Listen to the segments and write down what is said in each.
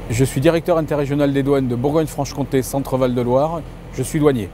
Je suis directeur interrégional des douanes de Bourgogne-Franche-Comté, Centre-Val de Loire. Je suis douanier.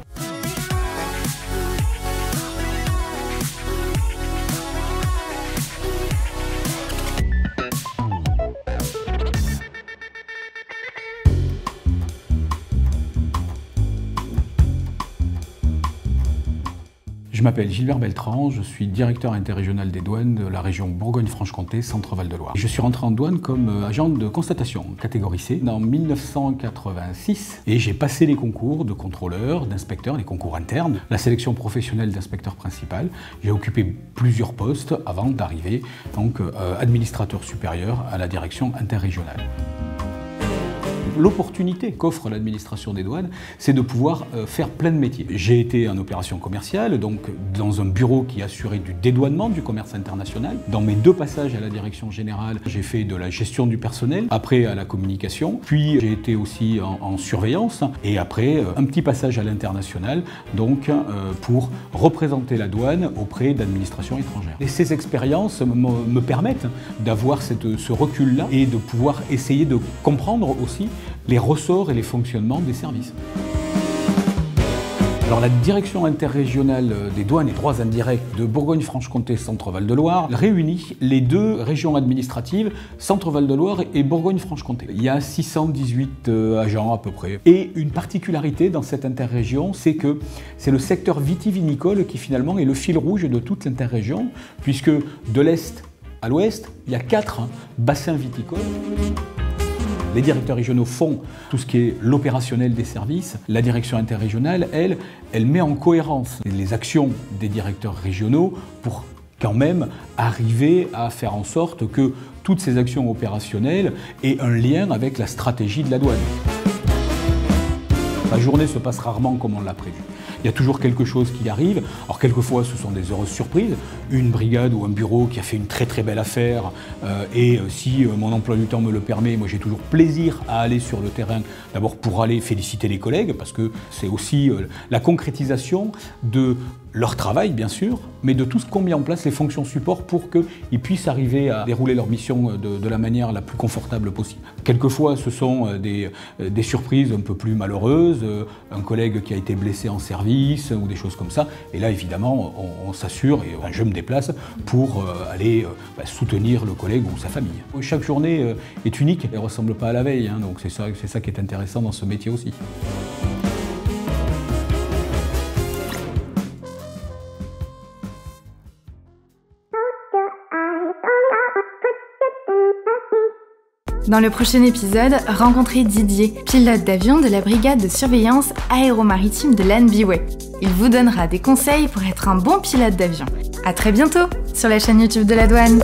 Je m'appelle Gilbert Beltran, je suis directeur interrégional des douanes de la région Bourgogne-Franche-Comté, Centre-Val de Loire. Je suis rentré en douane comme agent de constatation, catégorie C, en 1986 et j'ai passé les concours de contrôleur, d'inspecteur, les concours internes, la sélection professionnelle d'inspecteur principal. J'ai occupé plusieurs postes avant d'arriver donc administrateur supérieur à la direction interrégionale. L'opportunité qu'offre l'administration des douanes, c'est de pouvoir faire plein de métiers. J'ai été en opération commerciale, donc dans un bureau qui assurait du dédouanement du commerce international. Dans mes 2 passages à la direction générale, j'ai fait de la gestion du personnel, après à la communication, puis j'ai été aussi en surveillance, et après un petit passage à l'international, donc pour représenter la douane auprès d'administrations étrangères. Et ces expériences me permettent d'avoir ce recul-là et de pouvoir essayer de comprendre aussi les ressorts et les fonctionnements des services. Alors la direction interrégionale des douanes et droits indirects de Bourgogne-Franche-Comté, Centre-Val de Loire réunit les 2 régions administratives, Centre-Val de Loire et Bourgogne-Franche-Comté. Il y a 618 agents à peu près. Et une particularité dans cette interrégion, c'est que c'est le secteur vitivinicole qui finalement est le fil rouge de toute l'interrégion, puisque de l'est à l'ouest, il y a 4 bassins viticoles. Les directeurs régionaux font tout ce qui est l'opérationnel des services. La direction interrégionale, elle met en cohérence les actions des directeurs régionaux pour quand même arriver à faire en sorte que toutes ces actions opérationnelles aient un lien avec la stratégie de la douane. La journée se passe rarement comme on l'a prévu. Il y a toujours quelque chose qui arrive. Alors quelquefois ce sont des heureuses surprises. Une brigade ou un bureau qui a fait une très très belle affaire et si mon emploi du temps me le permet, moi j'ai toujours plaisir à aller sur le terrain, d'abord pour aller féliciter les collègues parce que c'est aussi la concrétisation de leur travail bien sûr, mais de tout ce qu'ont mis en place les fonctions support pour qu'ils puissent arriver à dérouler leur mission de la manière la plus confortable possible. Quelquefois ce sont des surprises un peu plus malheureuses, un collègue qui a été blessé en service ou des choses comme ça, et là évidemment on s'assure, et je me déplace pour aller soutenir le collègue ou sa famille. Chaque journée est unique, elle ne ressemble pas à la veille, donc c'est ça qui est intéressant dans ce métier aussi. Dans le prochain épisode, rencontrez Didier, pilote d'avion de la brigade de surveillance aéromaritime de l'Anne Biway. Il vous donnera des conseils pour être un bon pilote d'avion. À très bientôt sur la chaîne YouTube de la douane.